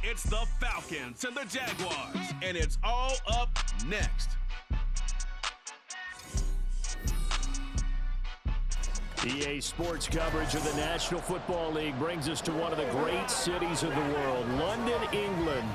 It's the Falcons and the Jaguars, and it's all up next. EA Sports coverage of the National Football League brings us to one of the great cities of the world, London, England.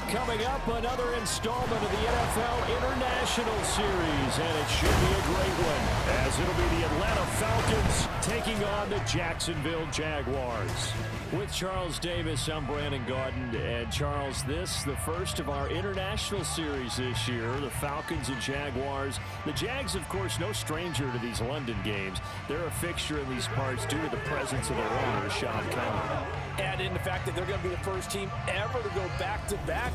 Coming up, another installment of the NFL International Series, and it should be a great one, as it'll be the Atlanta Falcons taking on the Jacksonville Jaguars. With Charles Davis, I'm Brandon Gaudin, and Charles, this the first of our International Series this year, the Falcons and Jaguars. The Jags, of course, no stranger to these London games. They're a fixture in these parts due to the presence of their owner, Sean Connery. Add in the fact that they're going to be the first team ever to go back-to-back.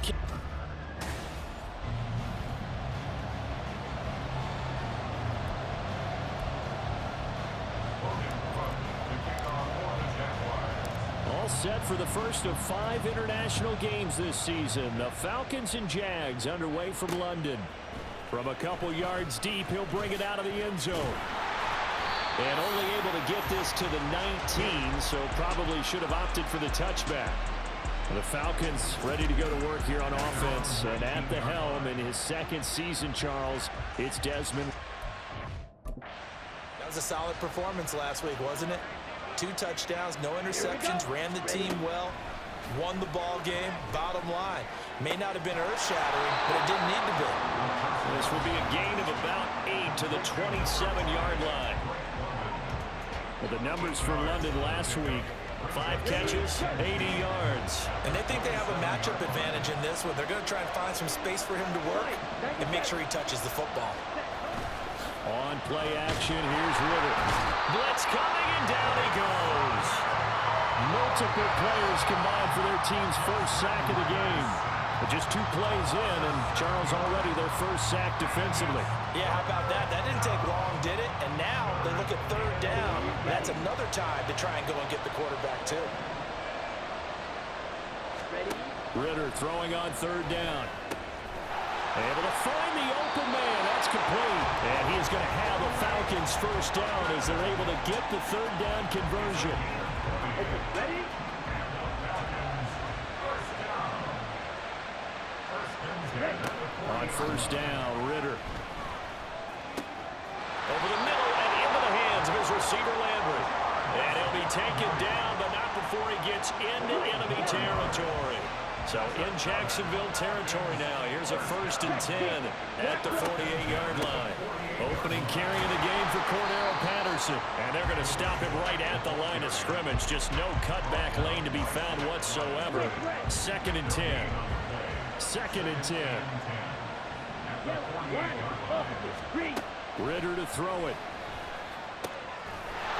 All set for the first of 5 international games this season. The Falcons and Jags underway from London. From a couple yards deep, he'll bring it out of the end zone. And only able to get this to the 19, so probably should have opted for the touchback. The Falcons ready to go to work here on offense. And at the helm in his second season, Charles, it's Desmond. That was a solid performance last week, wasn't it? 2 touchdowns, no interceptions, ran the team well, won the ball game. Bottom line, may not have been earth-shattering, but it didn't need to be. This will be a gain of about 8 to the 27-yard line. Well, the numbers for London last week, 5 catches, 80 yards. And they think they have a matchup advantage in this one. They're going to try and find some space for him to work and make sure he touches the football. On play action, here's Ritter. Blitz coming, and down he goes. Multiple players combined for their team's first sack of the game. But just 2 plays in, and Charles already their first sack defensively. Yeah, how about that? That didn't take long, did it? And now they look at 3rd down. That's another time to try and go and get the quarterback, too. Ritter throwing on 3rd down. Able to find the open man. That's complete. And he's going to have a Falcons first down as they're able to get the 3rd down conversion. Ready? On 1st down, Ritter. Over the middle and into the hands of his receiver, Landry. And he'll be taken down, but not before he gets into enemy territory. So in Jacksonville territory now. Here's a 1st and 10 at the 48-yard line. Opening carry of the game for Cordero Patterson. And they're going to stop him right at the line of scrimmage. Just no cutback lane to be found whatsoever. 2nd and 10. 2nd and 10. Ritter to throw it.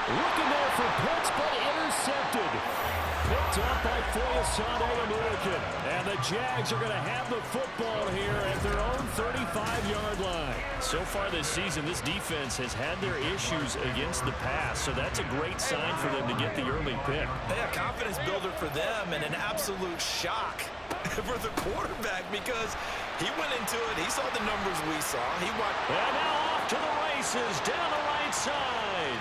Looking there for Pitts, but intercepted. Picked up by Foyesade American. And the Jags are going to have the football here at their own 35-yard line. So far this season, this defense has had their issues against the pass, so that's a great sign for them to get the early pick. Yeah, confidence builder for them and an absolute shock for the quarterback because he went into it. He saw the numbers we saw. And now off to the races down the right side.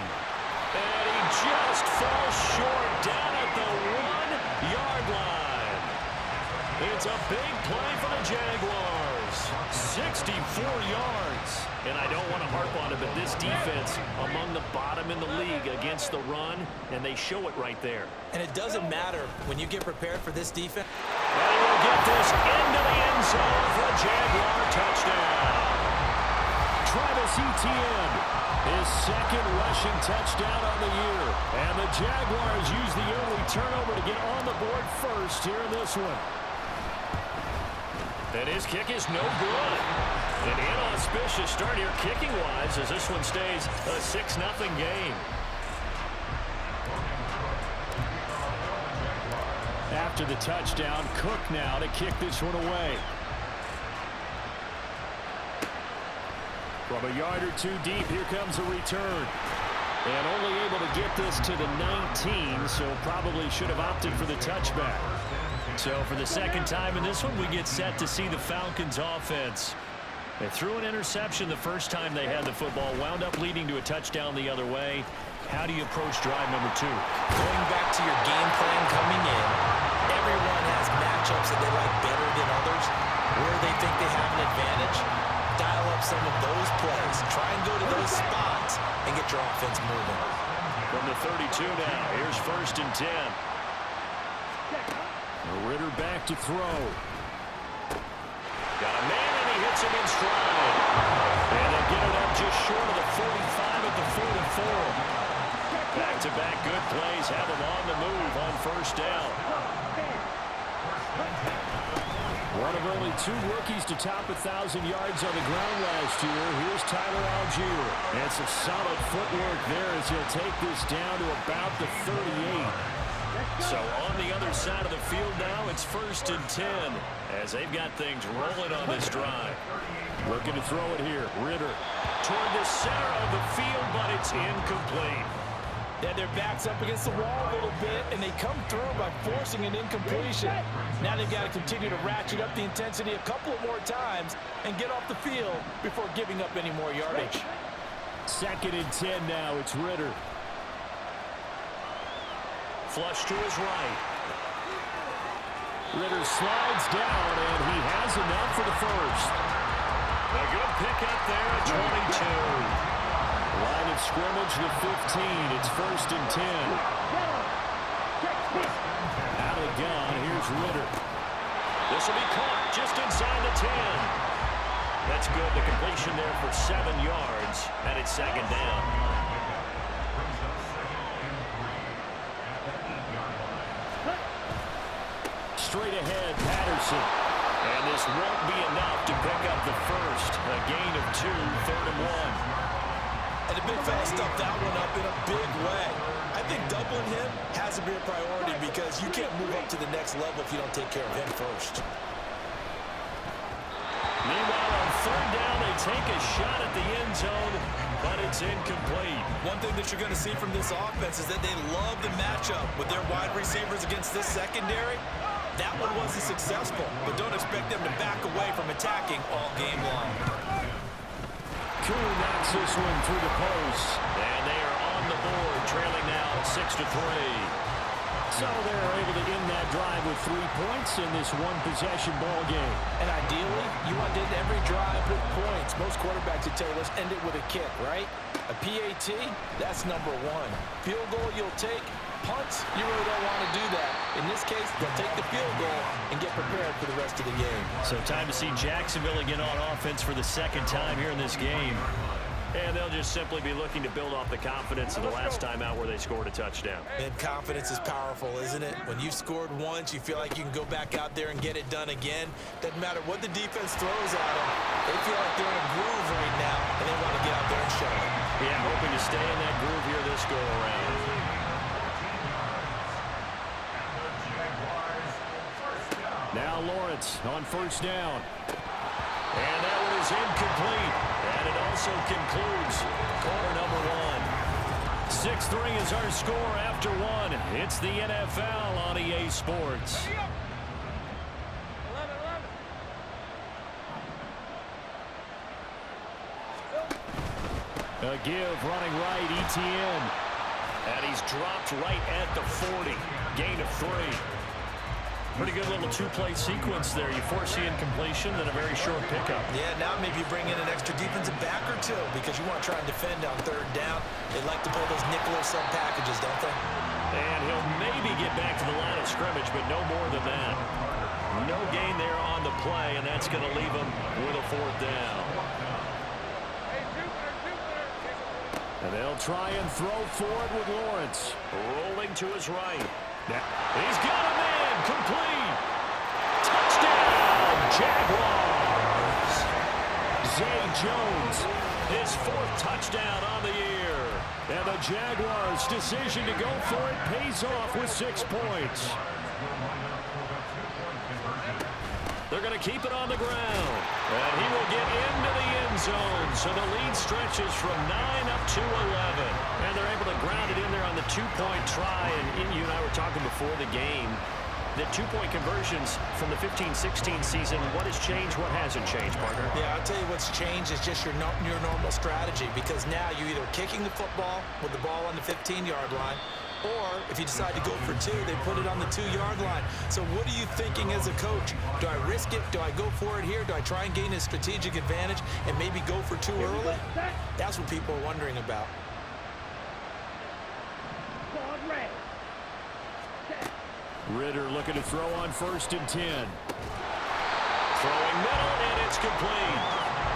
And he just falls short down at the 1-yard line. It's a big play for the Jaguars. 64 yards. And I don't want to harp on it, but this defense among the bottom in the league against the run, and they show it right there. And it doesn't matter when you get prepared for this defense. And we'll get this into the end zone for a Jaguar touchdown. Travis Etienne, his 2nd rushing touchdown on the year. And the Jaguars use the early turnover to get on the board first here in this one. And his kick is no good. An inauspicious start here kicking-wise as this one stays a 6-0 game. After the touchdown, Cook now to kick this one away. From a yard or 2 deep, here comes a return. And only able to get this to the 19, so probably should have opted for the touchback. So for the 2nd time in this one, we get set to see the Falcons offense. They threw an interception the first time they had the football, wound up leading to a touchdown the other way. How do you approach drive number 2? Going back to your game plan coming in, everyone has matched matchups that they like better than others, where they think they have an advantage, dial up some of those plays. Try and go to those spots and get your offense moving. From the 32 now, here's 1st and 10. Ritter back to throw. Got a man, and he hits him in stride. And they get it up just short of the 45 at the 44. Back-to-back good plays have him on the move on 1st down. One of only 2 rookies to top 1,000 yards on the ground last year. Here's Tyler Algier. And some solid footwork there as he'll take this down to about the 38. So on the other side of the field now, it's 1st and 10 as they've got things rolling on this drive. Looking to throw it here. Ritter toward the center of the field, but it's incomplete. Yeah, their back's up against the wall a little bit, and they come through by forcing an incompletion. Now they've got to continue to ratchet up the intensity a couple of more times and get off the field before giving up any more yardage. 2nd and 10 now. It's Ritter. Flush to his right. Ritter slides down, and he has enough for the 1st. A good pickup there at 22. Line of scrimmage, the 15. It's 1st and 10. Out of the gun, here's Ritter. This will be caught just inside the 10. That's good. The completion there for 7 yards, and it's 2nd down. Straight ahead, Patterson. And this won't be enough to pick up the 1st. A gain of 2, 3rd and 1. And the big fella stuffed that one up in a big way. I think doubling him has to be a priority because you can't move up to the next level if you don't take care of him first. Meanwhile, on 3rd down, they take a shot at the end zone, but it's incomplete. One thing that you're going to see from this offense is that they love the matchup with their wide receivers against this secondary. That one wasn't successful, but don't expect them to back away from attacking all game long. Koo knocks this one through the post, and they are on the board, trailing now 6-3. So they're able to end that drive with 3 points in this one-possession ball game. And ideally, you want to end every drive with points. Most quarterbacks would tell you, let's end it with a kick, right? A PAT, that's number 1. Field goal you'll take. Punts, you really don't want to do that. In this case, they'll take the field goal and get prepared for the rest of the game. So time to see Jacksonville again on offense for the 2nd time here in this game. And they'll just simply be looking to build off the confidence of the last time out where they scored a touchdown. And confidence is powerful, isn't it? When you've scored once, you feel like you can go back out there and get it done again. Doesn't matter what the defense throws at them. They feel like they're in a groove right now, and they want to get out there and show it. Yeah, hoping to stay in that groove here this go-around. Now Lawrence on 1st down. And that one is incomplete. And it also concludes quarter number 1. 6-3 is our score after 1. It's the NFL on EA Sports. A give running right, ETN. And he's dropped right at the 40. Gain of 3. Pretty good little 2-play sequence there. You force the incompletion, then a very short pickup. Yeah, now maybe you bring in an extra defensive back or 2 because you want to try and defend on 3rd down. They like to play those nickel or sub packages, don't they? And he'll maybe get back to the line of scrimmage, but no more than that. No gain there on the play, and that's going to leave him with a 4th down. And they'll try and throw forward with Lawrence. Rolling to his right. He's got a man. Complete. Touchdown, Jaguars. Zay Jones, his 4th touchdown on the year. And the Jaguars' decision to go for it pays off with 6 points. They're going to keep it on the ground. And he will get into the end zone. So the lead stretches from 9 up to 11. And they're able to ground it in there on the 2-point try. And you and I were talking before the game. The 2-point conversions from the 15-16 season, what has changed, what hasn't changed, partner? Yeah, I'll tell you what's changed is just your normal strategy because now you're either kicking the football with the ball on the 15-yard line Or if you decide to go for 2, they put it on the 2-yard line. So what are you thinking as a coach? Do I risk it? Do I go for it here? Do I try and gain a strategic advantage and maybe go for 2 early? That's what people are wondering about. Ritter looking to throw on 1st and 10. Throwing middle, and it's complete.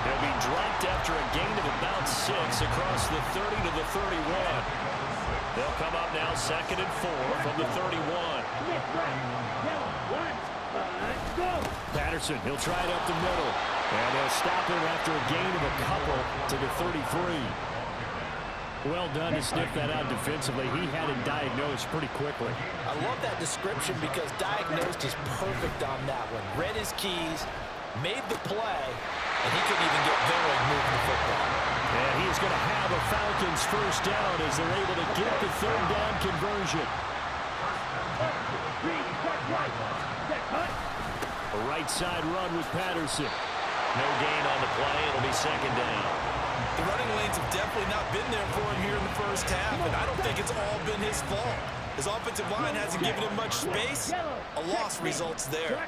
He'll be dropped after a gain of about 6 across the 30 to the 31. They'll come up now 2nd and 4 from the 31. Patterson, he'll try it up the middle. And they'll stop him after a gain of a couple to the 33. Well done to sniff that out defensively. He had it diagnosed pretty quickly. I love that description because diagnosed is perfect on that one. Read his keys, made the play, and he couldn't even get going moving the football. And he is going to have a Falcons 1st down as they're able to get the 3rd down conversion. A right side run with Patterson. No gain on the play. It'll be 2nd down. The running lanes have definitely not been there for him here in the 1st half, and I don't think it's all been his fault. His offensive line hasn't given him much space. A loss results there.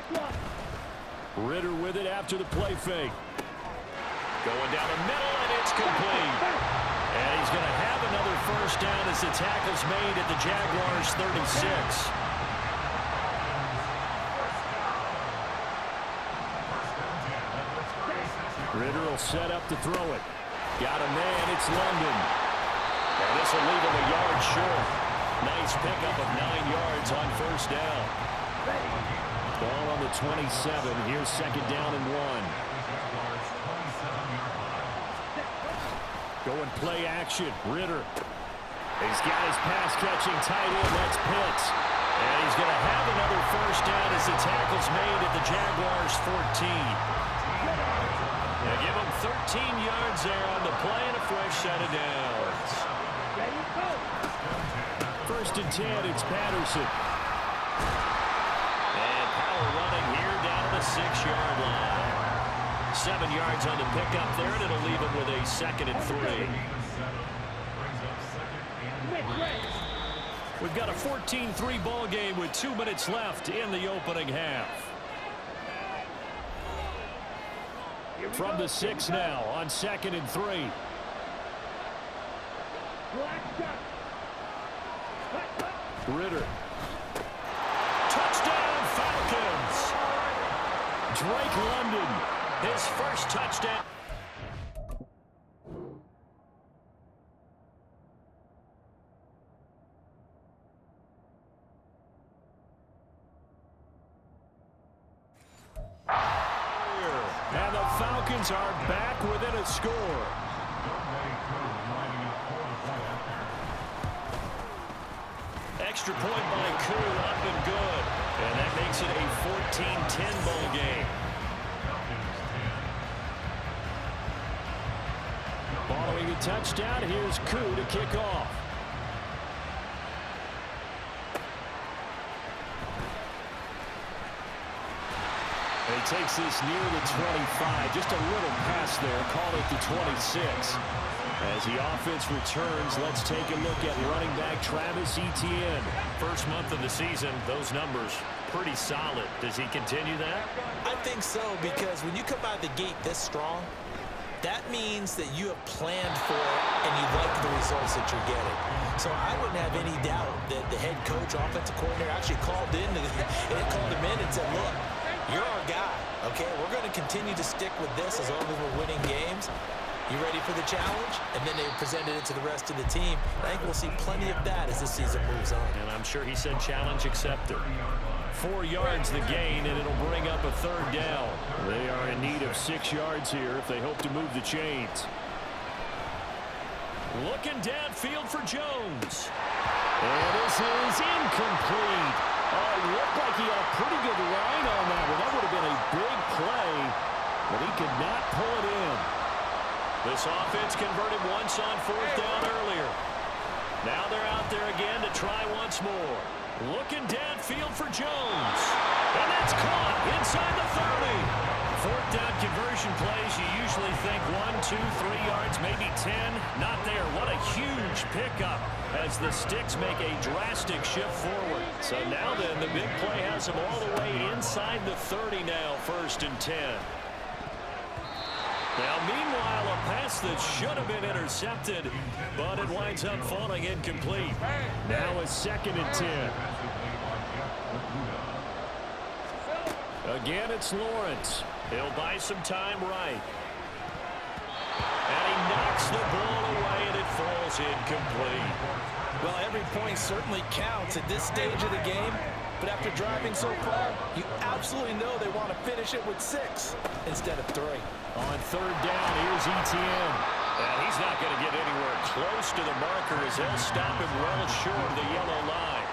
Ritter with it after the play fake. Going down the middle, and it's complete. And he's going to have another 1st down as the tackle's made at the Jaguars' 36. Ritter will set up to throw it. Got a man, it's London. And this will leave him a yard short. Nice pickup of 9 yards on 1st down. Ball on the 27. Here's 2nd down and 1. Going play action. Ritter. He's got his pass-catching tight end. That's Pitts. And he's going to have another 1st down as the tackle's made at the Jaguars' 14. They give him 13 yards there on the play and a fresh set of downs. 1st and 10, it's Patterson. And power running here down to the 6-yard line. 7 yards on the pickup there, and it'll leave him with a 2nd and 3. We've got a 14-3 ball game with 2 minutes left in the opening half. From the 6 now on 2nd and 3. Ritter. Touchdown Falcons. Drake London, his 1st touchdown. And the Falcons are back within a score. Extra point by Koo, up and good. And that makes it a 14-10 ball game. Following the touchdown, here's Koo to kick off. He takes this near the 25. Just a little pass there. Call it the 26. As the offense returns, let's take a look at running back Travis Etienne. First month of the season, those numbers pretty solid. Does he continue that? I think so, because when you come out of the gate this strong, that means that you have planned for it and you like the results that you're getting. So I wouldn't have any doubt that the head coach, offensive coordinator actually called him in and said, look, you're our guy, okay? We're going to continue to stick with this as long as we're winning games. You ready for the challenge? And then they presented it to the rest of the team. I think we'll see plenty of that as the season moves on. And I'm sure he said challenge accepted. 4 yards the gain, and it'll bring up a 3rd down. They are in need of 6 yards here if they hope to move the chains. Looking downfield for Jones. And this is incomplete. Oh, it looked like he had a pretty good line on that one. That would have been a big play, but he could not pull it in. This offense converted once on 4th down earlier. Now they're out there again to try once more. Looking downfield for Jones. And that's caught inside the 30. 4th down conversion plays, you usually think 1, 2, 3 yards, maybe 10. Not there. What a huge pickup as the Sticks make a drastic shift forward. So now then, the big play has them all the way inside the 30 now, 1st and 10. Now, meanwhile, a pass that should have been intercepted, but it winds up falling incomplete. Now a 2nd and 10. Again, it's Lawrence. He'll buy some time right. And he knocks the ball away, and it falls incomplete. Well, every point certainly counts at this stage of the game. But after driving so far, you absolutely know they want to finish it with 6 instead of 3. On 3rd down, here's Etienne. And he's not going to get anywhere close to the marker as they'll stop him well short of the yellow line.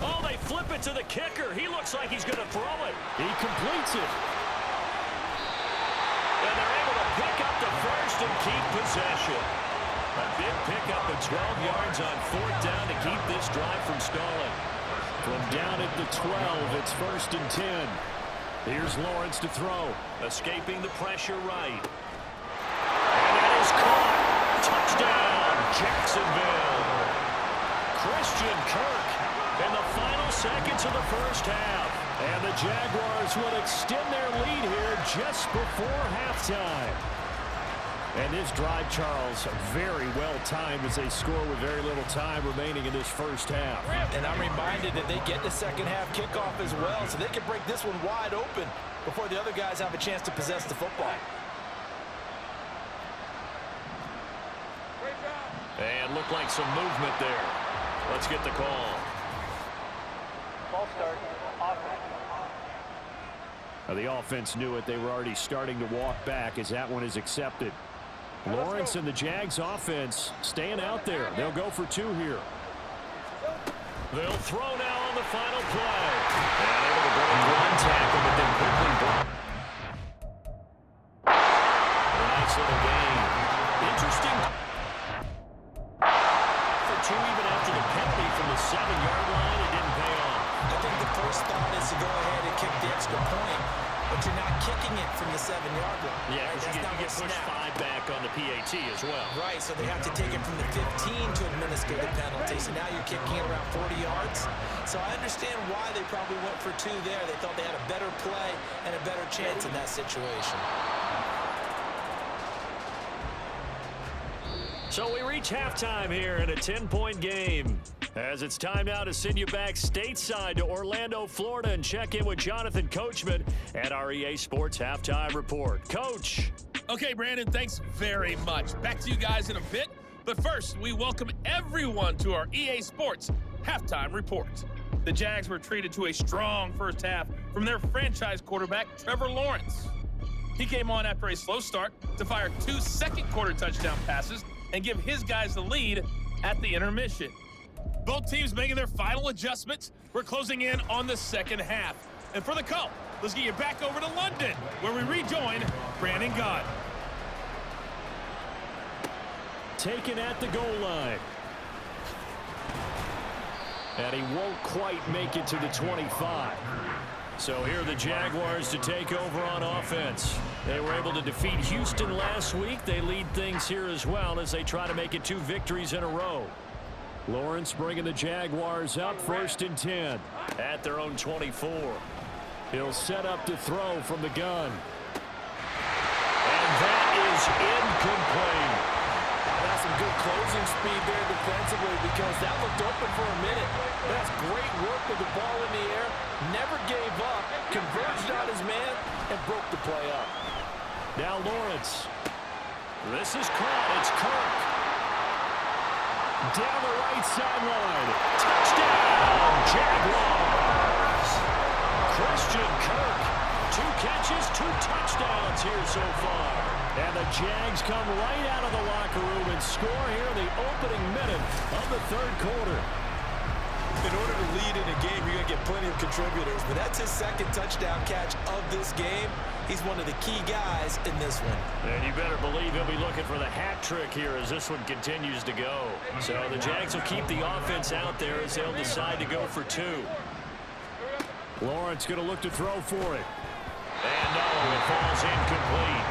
Oh, they flip it to the kicker. He looks like he's going to throw it. He completes it. And they're able to pick up the first and keep possession. A big pickup of 12 yards on 4th down to keep this drive from stalling. From down at the 12, it's 1st and 10. Here's Lawrence to throw. Escaping the pressure right. And that is caught. Touchdown, Jacksonville. Christian Kirk in the final seconds of the 1st half. And the Jaguars will extend their lead here just before halftime. And this drive, Charles, very well timed as they score with very little time remaining in this 1st half. And I'm reminded that they get the 2nd half kickoff as well, so they can break this one wide open before the other guys have a chance to possess the football. And looked like some movement there. Let's get the call. Ball start. Offense. Now, the offense knew it. They were already starting to walk back as that one is accepted. Lawrence and the Jags offense staying out there. They'll go for 2 here. They'll throw now on the final play. And able to break 1 tackle, but then quickly brought. A nice little gain. Interesting. For 2 even after the penalty from the 7-yard line, it didn't pay off. I think the first thought is to go ahead and kick the extra point, but you're not kicking it from the 7-yard line. Yeah, because you get pushed 5 back on the PAT as well. Right, so they have to take it from the 15 to administer the penalty. So now you're kicking it around 40 yards. So I understand why they probably went for 2 there. They thought they had a better play and a better chance in that situation. So we reach halftime here in a 10-point game. As it's time now to send you back stateside to Orlando, Florida, and check in with Jonathan Coachman at our EA Sports Halftime Report. Coach. Okay, Brandon, thanks very much. Back to you guys in a bit. But first, we welcome everyone to our EA Sports Halftime Report. The Jags were treated to a strong 1st half from their franchise quarterback, Trevor Lawrence. He came on after a slow start to fire 2 second-quarter touchdown passes and give his guys the lead at the intermission. Both teams making their final adjustments. We're closing in on the 2nd half. And for the call, let's get you back over to London, where we rejoin Brandon Gott. Taken at the goal line. And he won't quite make it to the 25. So here are the Jaguars to take over on offense. They were able to defeat Houston last week. They lead things here as well as they try to make it 2 victories in a row. Lawrence bringing the Jaguars up 1st and 10 at their own 24. He'll set up to throw from the gun. And that is incomplete. That's some good closing speed there defensively because that looked open for a minute. That's great work with the ball in the air. Never gave up, converged on his man, and broke the play up. Now Lawrence. This is caught. It's Kirk. Down the right sideline. Touchdown, Jaguars. Christian Kirk. 2 catches, 2 touchdowns here so far. And the Jags come right out of the locker room and score here in the opening minute of the 3rd quarter. In order to lead in a game, you're going to get plenty of contributors, but that's his 2nd touchdown catch of this game. He's one of the key guys in this one. And you better believe he'll be looking for the hat trick here as this one continues to go. So the Jags will keep the offense out there as they'll decide to go for 2. Lawrence going to look to throw for it. And no, it falls incomplete.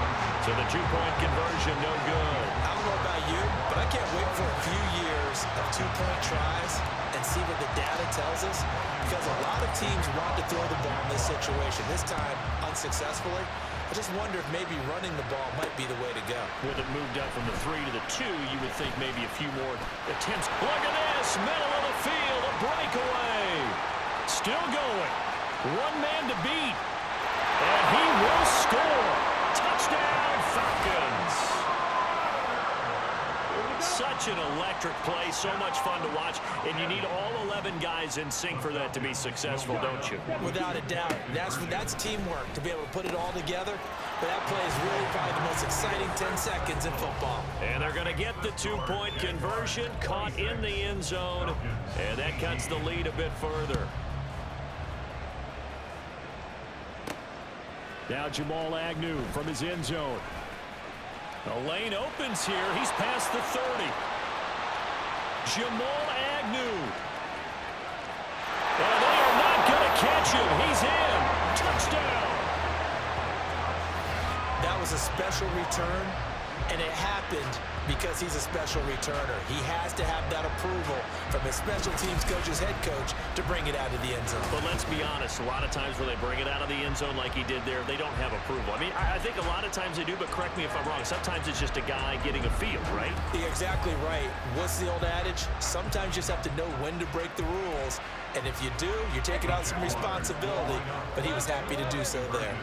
So the two-point conversion, no good. I don't know about you, but I can't wait for a few years of two-point tries and see what the data tells us, because a lot of teams want to throw the ball in this situation. This time, unsuccessfully. I just wonder if maybe running the ball might be the way to go. With it moved up from the 3 to the 2, you would think maybe a few more attempts. Look at this, middle of the field, a breakaway. Still going. One man to beat. And he will score. Touchdown, Falcons. Such an electric play, so much fun to watch, and you need all 11 guys in sync for that to be successful, don't you? Without a doubt. That's teamwork, to be able to put it all together. But that play is really probably the most exciting 10 seconds in football. And they're going to get the two-point conversion, caught in the end zone, and that cuts the lead a bit further. Now Jamal Agnew from his end zone. The lane opens here. He's past the 30. Jamal Agnew. And they are not going to catch him. He's in. Touchdown. That was a special return, and it happened because he's a special returner. He has to have that approval from his special teams coach's head coach to bring it out of the end zone. But let's be honest, a lot of times when they bring it out of the end zone like he did there, they don't have approval. I mean, I think a lot of times they do, but correct me if I'm wrong. Sometimes it's just a guy getting a field, right? You're exactly right. What's the old adage? Sometimes you just have to know when to break the rules, and if you do, you're taking on some responsibility, but he was happy to do so there.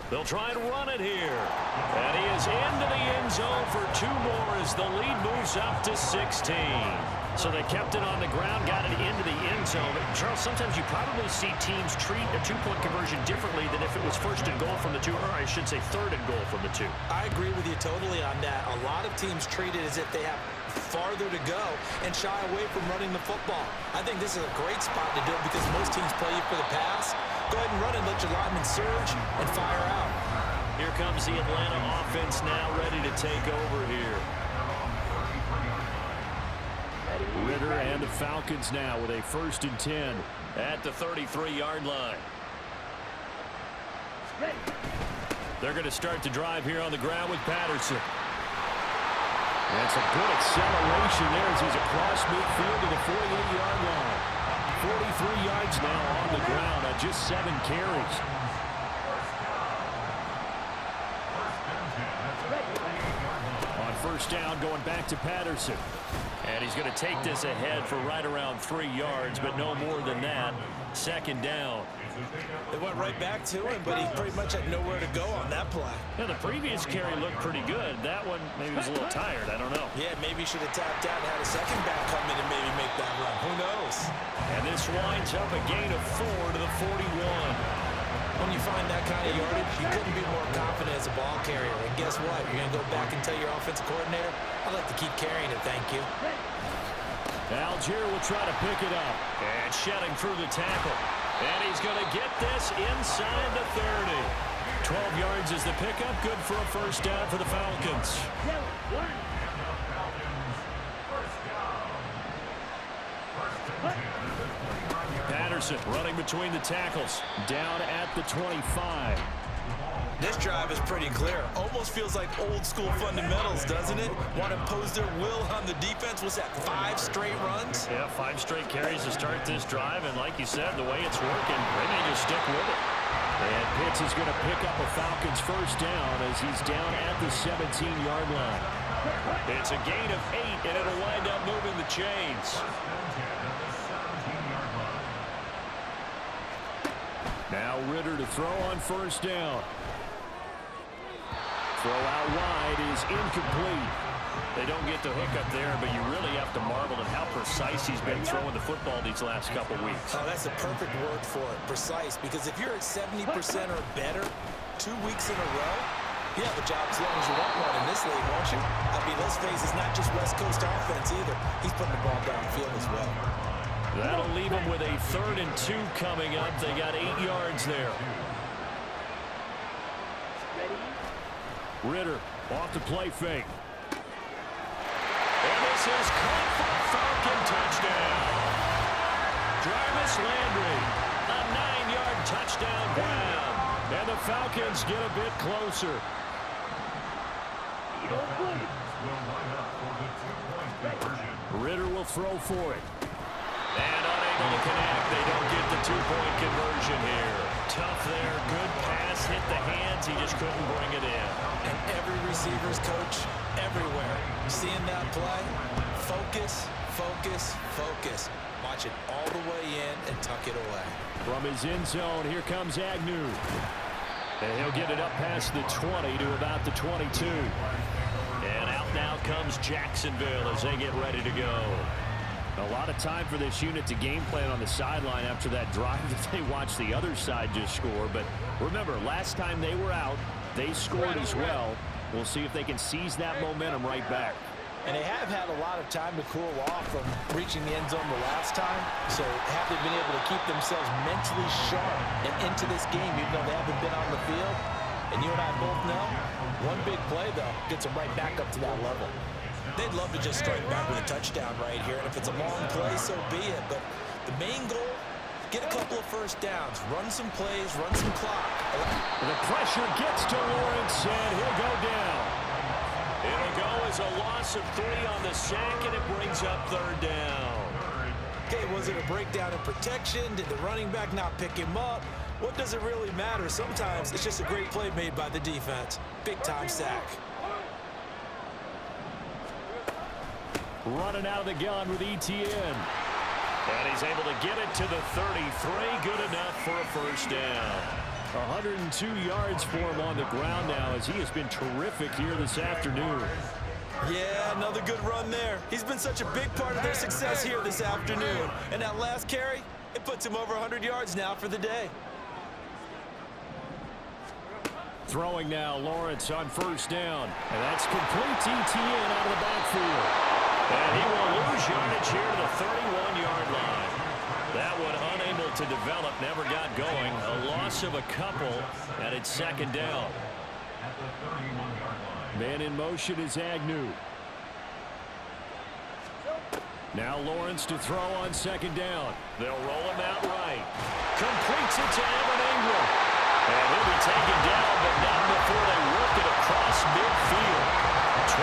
They'll try and run it here. And he is into the end zone for 2 more as the lead moves up to 16. So they kept it on the ground, got it into the end zone. Charles, sometimes you probably see teams treat a two-point conversion differently than if it was first and goal from the 2, or I should say third and goal from the 2. I agree with you totally on that. A lot of teams treat it as if they have farther to go and shy away from running the football. I think this is a great spot to do it because most teams play you for the pass. Go ahead and run it, let your linemen surge, and fire out. Here comes the Atlanta offense now ready to take over here. Ritter and the Falcons now with a 1st and 10 at the 33-yard line. They're going to start the drive here on the ground with Patterson. That's a good acceleration there as he's across midfield to the 48-yard line. 43 yards now on the ground on just 7 carries. On 1st down, going back to Patterson. And he's going to take this ahead for right around 3 yards, but no more than that. 2nd down. It went right back to him, but he pretty much had nowhere to go on that play. Yeah, the previous carry looked pretty good. That one maybe was a little tired. I don't know. Yeah, maybe he should have tapped out and had a second back come in and maybe make that run. Who knows? And this winds up a gain of 4 to the 41. When you find that kind of yardage, you couldn't be more confident as a ball carrier. And guess what? You're going to go back and tell your offensive coordinator, I'd like to keep carrying it, thank you. Algier will try to pick it up. And shedding through the tackle. And he's going to get this inside the 30. 12 yards is the pickup. Good for a 1st down for the Falcons. Patterson running between the tackles. Down at the 25. This drive is pretty clear. Almost feels like old school fundamentals, doesn't it? Want to impose their will on the defense. Was that 5 straight runs? Yeah, 5 straight carries to start this drive. And like you said, the way it's working, they may just stick with it. And Pitts is going to pick up a Falcons 1st down as he's down at the 17-yard line. It's a gain of 8, and it'll wind up moving the chains. Now Ritter to throw on 1st down. Throw out wide is incomplete. They don't get the hook up there, but you really have to marvel at how precise he's been throwing the football these last couple weeks. Oh, that's a perfect word for it, precise, because if you're at 70% or better 2 weeks in a row, you have a job as long as you want one in this league, won't you? I mean, let's face it, it's not just West Coast offense either. He's putting the ball downfield as well. That'll leave them with a 3rd and 2 coming up. They got 8 yards there. Ritter off the play fake. And this is caught for a Falcon touchdown. Falcons get a bit closer. Ritter will throw for it. And unable to connect. They don't get the two-point conversion here. Tough there. Good pass. Hit the hands. He just couldn't bring it in. And every receiver's coach everywhere. Seeing that play, focus, focus, focus. Watch it all the way in and tuck it away. From his end zone, here comes Agnew. And he'll get it up past the 20 to about the 22. And out now comes Jacksonville as they get ready to go. A lot of time for this unit to game plan on the sideline after that drive that they watched the other side just score. But remember, last time they were out, they scored as well. We'll see if they can seize that momentum right back. And they have had a lot of time to cool off from reaching the end zone the last time. So have they been able to keep themselves mentally sharp and into this game, even though they haven't been on the field? And you and I both know, one big play, though, gets them right back up to that level. They'd love to just strike back with a touchdown right here. And if it's a long play, so be it. But the main goal, get a couple of first downs, run some plays, run some clock. The pressure gets to Lawrence, and he'll go down. It'll go as a loss of 3 on the sack, and it brings up third down. Okay, was it a breakdown in protection? Did the running back not pick him up? What does it really matter? Sometimes it's just a great play made by the defense. Big-time sack. Running out of the gun with ETN. And he's able to get it to the 33. Good enough for a first down. 102 yards for him on the ground now as he has been terrific here this afternoon. Yeah, another good run there. He's been such a big part of their success here this afternoon. And that last carry, it puts him over 100 yards now for the day. Throwing now, Lawrence on first down. And that's complete to ETN out of the backfield. And he will lose yardage here to the 31-yard line. That one unable to develop, never got going. A loss of a couple, and it's second down. Man in motion is Agnew. Now Lawrence to throw on second down. They'll roll him out right. Completes it to Evan Ingram. And he'll be taken down, but not before they work it across midfield. 23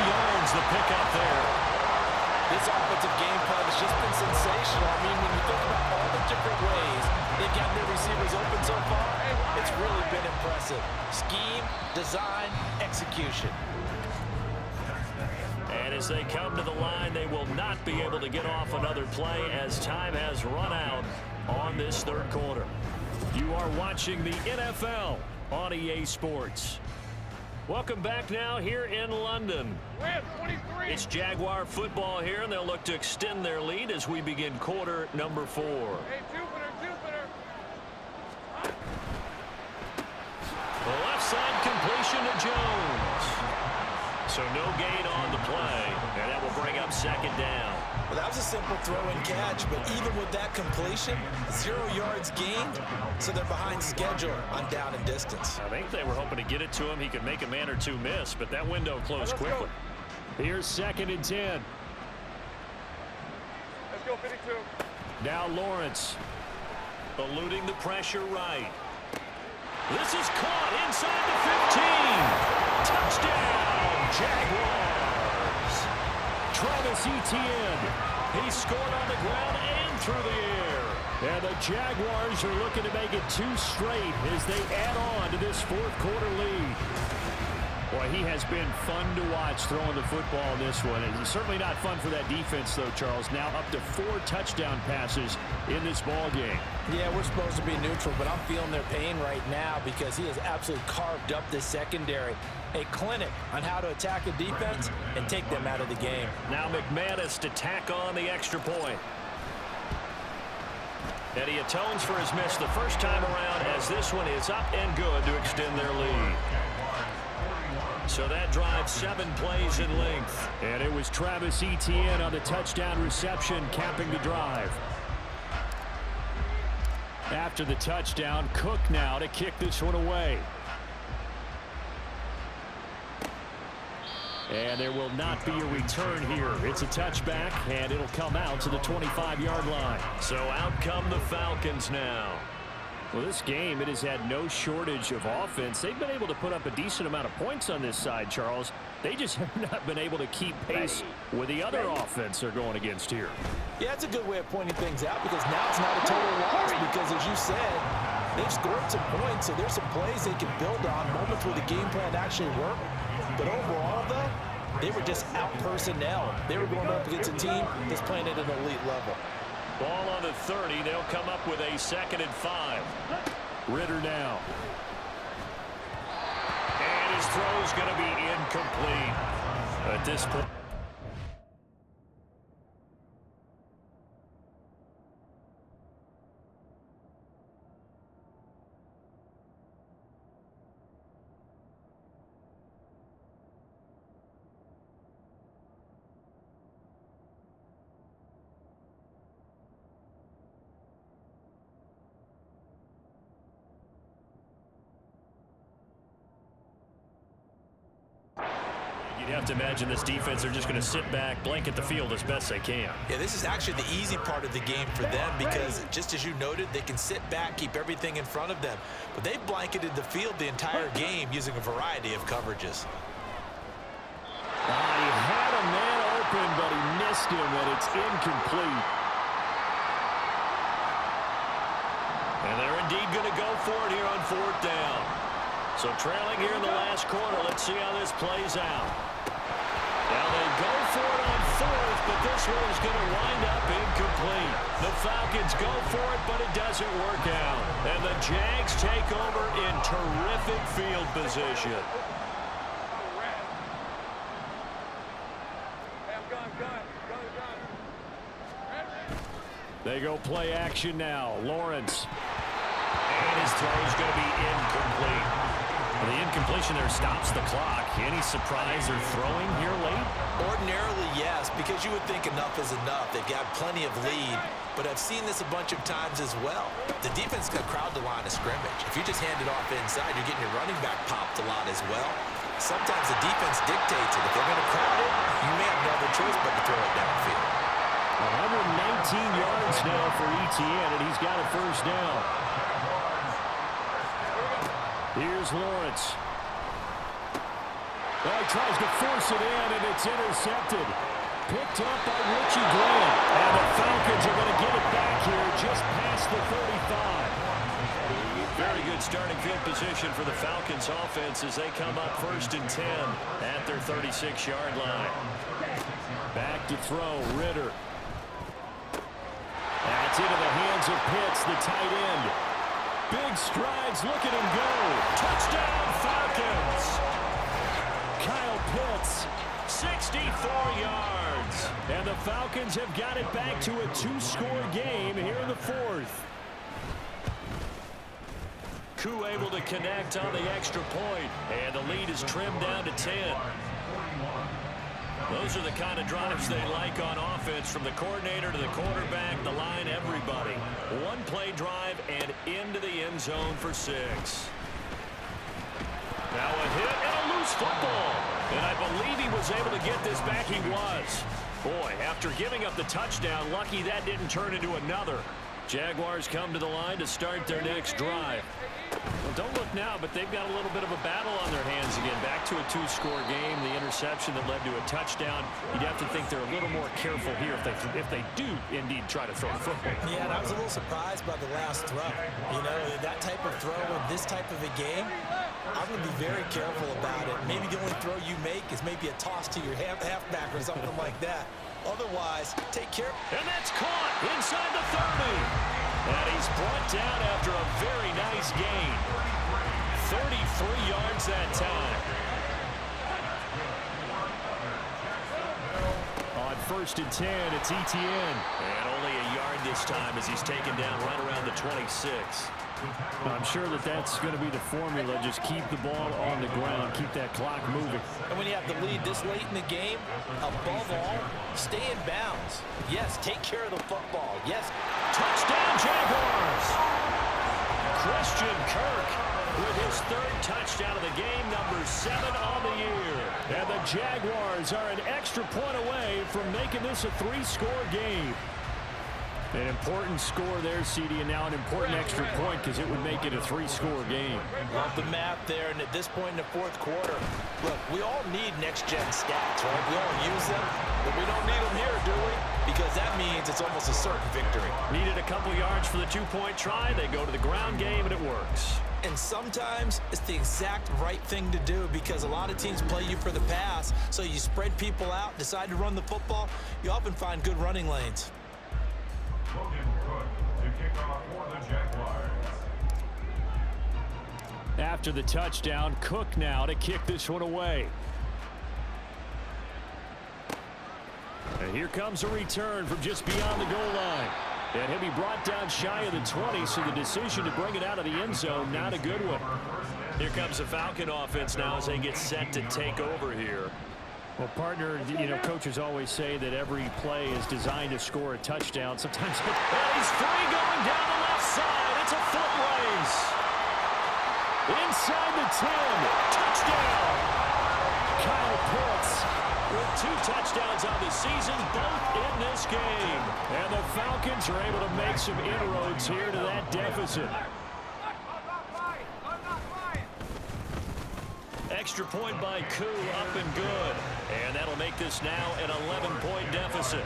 yards the pickup there. This offensive game plan has just been sensational. I mean, when you think about all the different ways they've got their receivers open so far, it's really been impressive. Scheme, design, execution. And as they come to the line, they will not be able to get off another play as time has run out on this third quarter. You are watching the NFL on EA Sports. Welcome back now here in London. It's Jaguar football here, and they'll look to extend their lead as we begin quarter number 4. Hey, Jupiter. The left side completion to Jones. So no gain on the play, and that will bring up second down. Well, that was a simple throw and catch, but even with that completion, 0 yards gained, so they're behind schedule on down and distance. I think they were hoping to get it to him. He could make a man or two miss, but that window closed quickly. Here's second and 10. Let's go, 52. Now Lawrence. Eluding the pressure right. This is caught inside the 15. Touchdown, Jaguars. Travis Etienne. He scored on the ground and through the air. And the Jaguars are looking to make it 2 straight as they add on to this fourth quarter lead. Boy, he has been fun to watch throwing the football in this one. It's certainly not fun for that defense, though, Charles. Now up to 4 touchdown passes in this ball game. Yeah, we're supposed to be neutral, but I'm feeling their pain right now because he has absolutely carved up this secondary. A clinic on how to attack a defense and take them out of the game. Now McManus to tack on the extra point. And he atones for his miss the first time around as this one is up and good to extend their lead. So that drives 7 plays in length. And it was Travis Etienne on the touchdown reception capping the drive. After the touchdown, Cook now to kick this one away. And there will not be a return here. It's a touchback, and it'll come out to the 25-yard line. So out come the Falcons now. Well, this game, it has had no shortage of offense. They've been able to put up a decent amount of points on this side, Charles. They just have not been able to keep pace with the other offense they're going against here. Yeah, it's a good way of pointing things out because now it's not a total loss because, as you said, they've scored some points, so there's some plays they can build on, moments where the game plan actually worked. But overall, though, they were just out personnel. They were going up against a team that's playing at an elite level. Ball on the 30. They'll come up with a 2nd and 5. Ritter now. And his throw's going to be incomplete at this point. You have to imagine this defense, they're just going to sit back, blanket the field as best they can. Yeah, this is actually the easy part of the game for them because, just as you noted, they can sit back, keep everything in front of them. But they've blanketed the field the entire game using a variety of coverages. He had a man open, but he missed him, and it's incomplete. And they're indeed going to go for it here on 4th down. So trailing here in the last quarter, let's see how this plays out. Now they go for it on 4th, but this one is going to wind up incomplete. The Falcons go for it, but it doesn't work out. And the Jags take over in terrific field position. They go play action now. Lawrence. And his throw is going to be incomplete. The incompletion there stops the clock. Any surprise or throwing here late? Ordinarily, yes, because you would think enough is enough. They've got plenty of lead, but I've seen this a bunch of times as well. The defense can crowd the line of scrimmage. If you just hand it off inside, you're getting your running back popped a lot as well. Sometimes the defense dictates it. If they're going to crowd it, you may have no other choice but to throw it downfield. 119 yards now for Etienne, and he's got a 1st down. Here's Lawrence. Well, he tries to force it in, and it's intercepted. Picked up by Richie Grant. And the Falcons are going to get it back here just past the 35. Very good starting field position for the Falcons offense as they come up 1st and 10 at their 36-yard line. Back to throw, Ritter. That's into the hands of Pitts, the tight end. Big strides, look at him go. Touchdown, Falcons. Kyle Pitts, 64 yards. And the Falcons have got it back to a 2-score game here in the 4th. Koo able to connect on the extra point, and the lead is trimmed down to 10. Those are the kind of drives they like on offense, from the coordinator to the quarterback, the line, everybody. One play drive and into the end zone for 6. Now a hit and a loose football. And I believe he was able to get this back. He was. Boy, after giving up the touchdown, lucky that didn't turn into another. Jaguars come to the line to start their next drive. Well, don't look now, but they've got a little bit of a battle on their hands again. Back to a 2-score game. The interception that led to a touchdown. You'd have to think they're a little more careful here if they do indeed try to throw the football. Yeah, and I was a little surprised by the last throw. You know, that type of throw in this type of a game, I'm going to be very careful about it. Maybe the only throw you make is maybe a toss to your halfback or something like that. Otherwise, take care. And that's caught inside the 30. And he's brought down after a very nice gain. 33 yards that time. On 1st and 10, it's Etienne. And only a yard this time as he's taken down right around the 26. I'm sure that's going to be the formula. Just keep the ball on the ground. Keep that clock moving. And when you have the lead this late in the game, above all, stay in bounds. Yes, take care of the football. Yes. Touchdown, Jaguars! Christian Kirk with his 3rd touchdown of the game, number 7 on the year. And the Jaguars are an extra point away from making this a 3-score game. An important score there, CD, and now an important extra point because it would make it a 3-score game. Love the math there, and at this point in the fourth quarter, look, we all need next-gen stats, right? We all use them, but we don't need them here, do we? Because that means it's almost a certain victory. Needed a couple yards for the 2-point try. They go to the ground game, and it works. And sometimes it's the exact right thing to do because a lot of teams play you for the pass, so you spread people out, decide to run the football, you often find good running lanes. After the touchdown, Cook now to kick this one away. And here comes a return from just beyond the goal line. And he'll be brought down shy of the 20, so the decision to bring it out of the end zone, not a good one. Here comes the Falcon offense now as they get set to take over here. Well, partner, you know, coaches always say that every play is designed to score a touchdown. Sometimes and he's free going down the left side. It's a foot race. Inside the 10. Touchdown. Kyle Pitts with 2 touchdowns on the season, both in this game. And the Falcons are able to make some inroads here to that deficit. Extra point by Koo, up and good. And that'll make this now an 11-point deficit.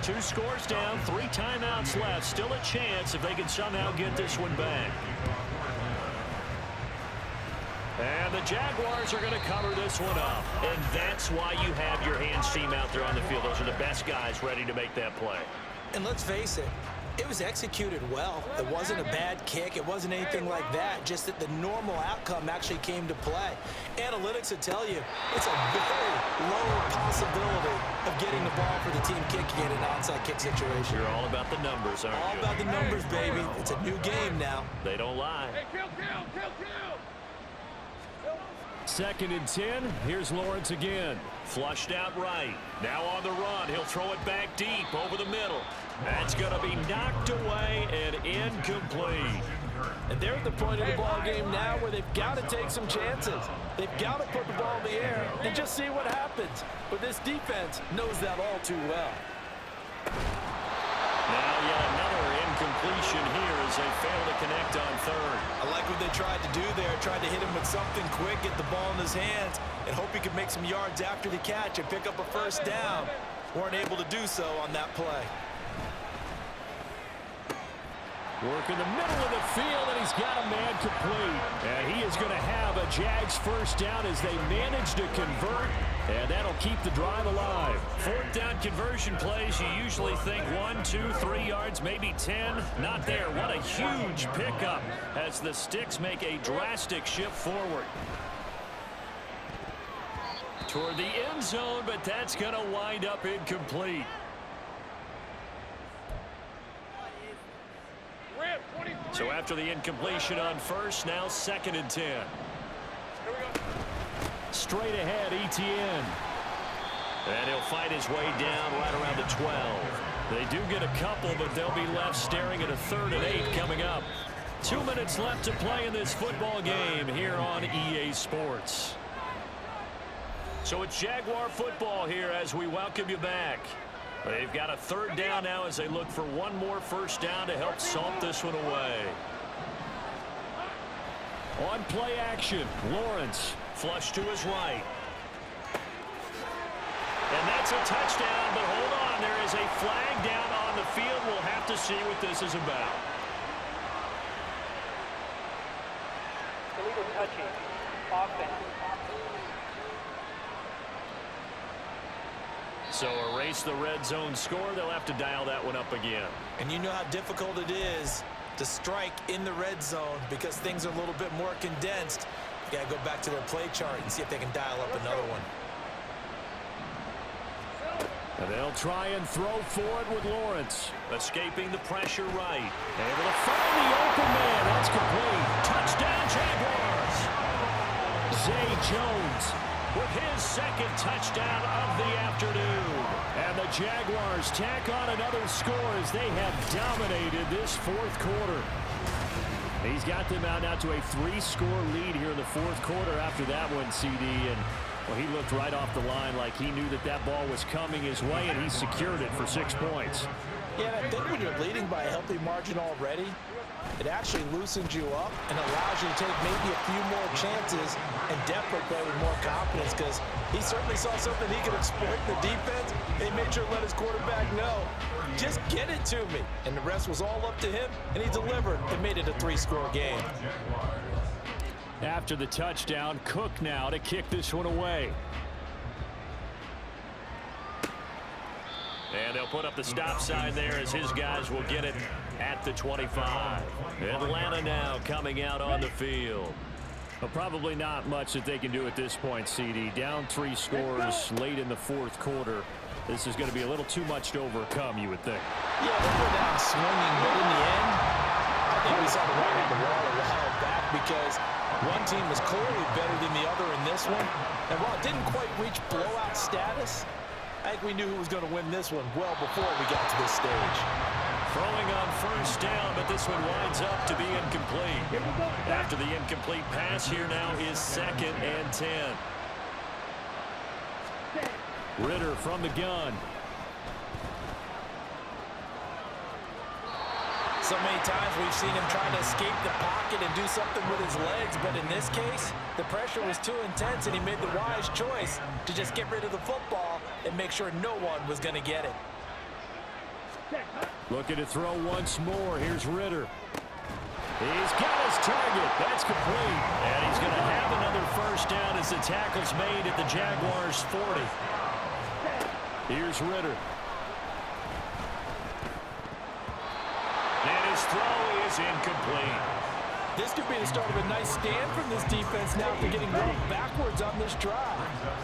2 scores down, 3 timeouts left. Still a chance if they can somehow get this one back. And the Jaguars are going to cover this one up. And that's why you have your hands team out there on the field. Those are the best guys ready to make that play. And let's face it, it was executed well. It wasn't a bad kick. It wasn't anything like that. Just that the normal outcome actually came to play. Analytics will tell you it's a very low possibility of getting the ball for the team kicking in an onside kick situation. You're all about the numbers, aren't you? All about the numbers, baby. It's a new game now. They don't lie. Hey, kill. 2nd and 10. Here's Lawrence again. Flushed out right. Now on the run. He'll throw it back deep over the middle. That's going to be knocked away and incomplete. And they're at the point of the ball game now where they've got to take some chances. They've got to put the ball in the air and just see what happens. But this defense knows that all too well. Now yet another incompletion here as they fail to connect on 3rd. I like what they tried to do there. Tried to hit him with something quick, get the ball in his hands, and hope he could make some yards after the catch and pick up a first down. Weren't able to do so on that play. Work in the middle of the field, and he's got a man complete. And he is going to have a Jags first down as they manage to convert, and that'll keep the drive alive. 4th down conversion plays, you usually think 1, 2, 3 yards, maybe 10. Not there. What a huge pickup as the Sticks make a drastic shift forward. Toward the end zone, but that's going to wind up incomplete. So after the incompletion on 1st, now 2nd and 10. Straight ahead, Etienne. And he'll fight his way down right around the 12. They do get a couple, but they'll be left staring at a 3rd and 8 coming up. 2 minutes left to play in this football game here on EA Sports. So it's Jaguar football here as we welcome you back. They've got a 3rd down now as they look for one more first down to help salt this one away. On play action, Lawrence. Flush to his right. And that's a touchdown, but hold on. There is a flag down on the field. We'll have to see what this is about. Illegal touching. Offense. So erase the red zone score. They'll have to dial that one up again. And you know how difficult it is to strike in the red zone because things are a little bit more condensed. You got to go back to their play chart and see if they can dial up another one. And they'll try and throw forward with Lawrence. Escaping the pressure right. Able to find the open man. That's complete. Touchdown, Jaguars. Zay Jones with his 2nd touchdown of the afternoon. And the Jaguars tack on another score as they have dominated this 4th quarter. He's got them out now to a 3-score lead here in the 4th quarter after that one, CD. And well, he looked right off the line like he knew that that ball was coming his way, and he secured it for 6 points. Yeah, and I think when you're leading by a healthy margin already, it actually loosens you up and allows you to take maybe a few more chances and definitely play with more confidence, because he certainly saw something he could exploit in the defense, and he made sure to let his quarterback know, just get it to me. And the rest was all up to him, and he delivered and made it a 3-score game. After the touchdown, Cook now to kick this one away. And they'll put up the stop sign there as his guys will get it at the 25. Atlanta now coming out on the field. Well, probably not much that they can do at this point, CD. Down 3 scores late in the 4th quarter. This is going to be a little too much to overcome, you would think. Yeah, they go down swinging, but in the end, I think we saw the writing on the wall a while back, because one team was clearly better than the other in this one. And while it didn't quite reach blowout status, I think we knew who was going to win this one well before we got to this stage. Throwing on first down, but this one winds up to be incomplete. After the incomplete pass, here now is 2nd and 10. Ritter from the gun. So many times we've seen him trying to escape the pocket and do something with his legs, but in this case, the pressure was too intense, and he made the wise choice to just get rid of the football and make sure no one was going to get it. Looking to throw once more. Here's Ritter. He's got his target. That's complete. And he's going to have another first down as the tackle's made at the Jaguars' 40. Here's Ritter. And his throw is incomplete. This could be the start of a nice stand from this defense now after getting run backwards on this drive.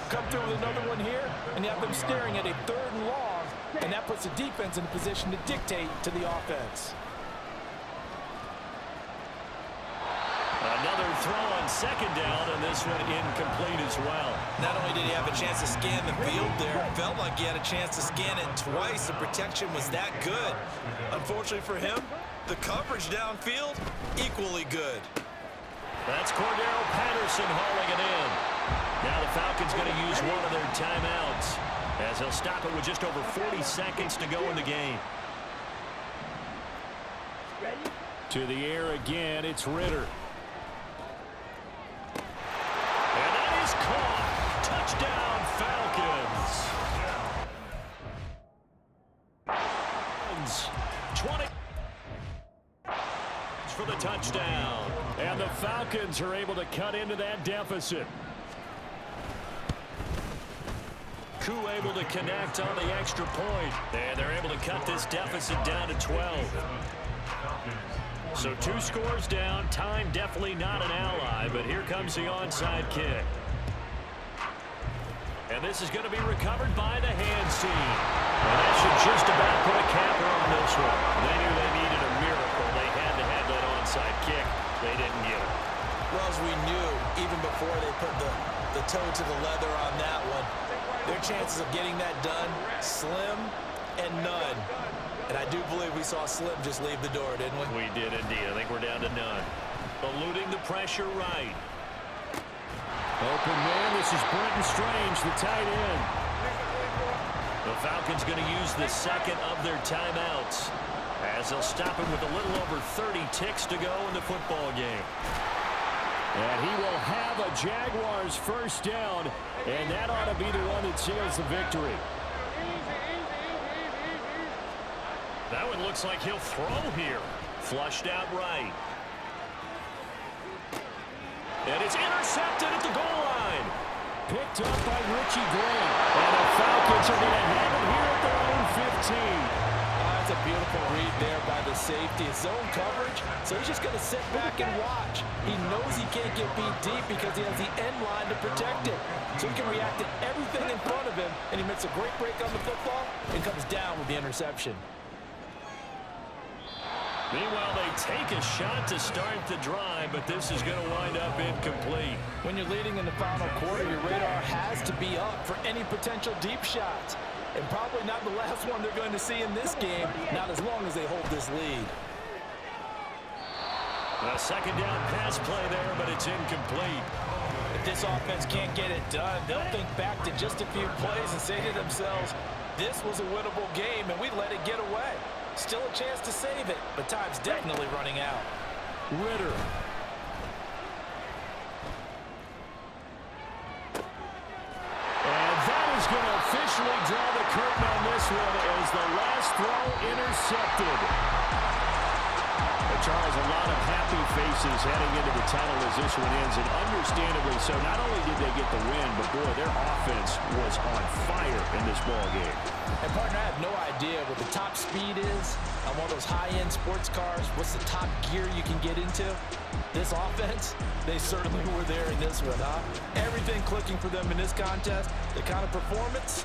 Come through with another one here, and you have them staring at a 3rd and long, and that puts the defense in a position to dictate to the offense. Another throw on 2nd down, and this one incomplete as well. Not only did he have a chance to scan the field there, it felt like he had a chance to scan it twice. The protection was that good. Unfortunately for him, the coverage downfield, equally good. That's Cordero Patterson hauling it in. Now the Falcons going to use one of their timeouts, as they'll stop it with just over 40 seconds to go in the game. To the air again, it's Ritter. And that is caught. Touchdown, Falcons. 20 for the touchdown. And the Falcons are able to cut into that deficit. Koo able to connect on the extra point. And they're able to cut this deficit down to 12. So 2 scores down. Time definitely not an ally, but here comes the onside kick. And this is going to be recovered by the hands team. And that should just about put a capper on this one. They knew they needed a miracle. They had to have that onside kick. They didn't get it. Well, as we knew, even before they put the toe to the leather on that one, their chances of getting that done, slim and none. And I do believe we saw Slim just leave the door, didn't we? We did indeed. I think we're down to none. Eluding the pressure right. Open man, this is Brenton Strange, the tight end. The Falcons going to use the 2nd of their timeouts, as they'll stop him with a little over 30 ticks to go in the football game. And he will have a Jaguars first down, and that ought to be the one that seals the victory. That one looks like he'll throw here. Flushed out right. And it's intercepted at the goal line. Picked up by Richie Grant. And the Falcons are going to have it here at their own 15. That's a beautiful read there by the safety. It's zone coverage, so he's just going to sit back and watch. He knows he can't get beat deep because he has the end line to protect it. So he can react to everything in front of him, and he makes a great break on the football and comes down with the interception. Meanwhile, they take a shot to start the drive, but this is going to wind up incomplete. When you're leading in the final quarter, your radar has to be up for any potential deep shots. And probably not the last one they're going to see in this game, not as long as they hold this lead. A 2nd down pass play there, but it's incomplete. If this offense can't get it done, they'll think back to just a few plays and say to themselves, this was a winnable game, and we let it get away. Still a chance to save it, but time's definitely running out. Ritter. And that is going to officially draw the curtain on this one as the last throw intercepted. But Charles, a lot of happy faces heading into the tunnel as this one ends, and understandably so. Not only did they get the win, but boy, their offense was on fire in this ball game. And partner, I have no idea what the top speed is on one of those high-end sports cars. What's the top gear you can get into? This offense, they certainly were there in this one, huh? Everything clicking for them in this contest, the kind of performance,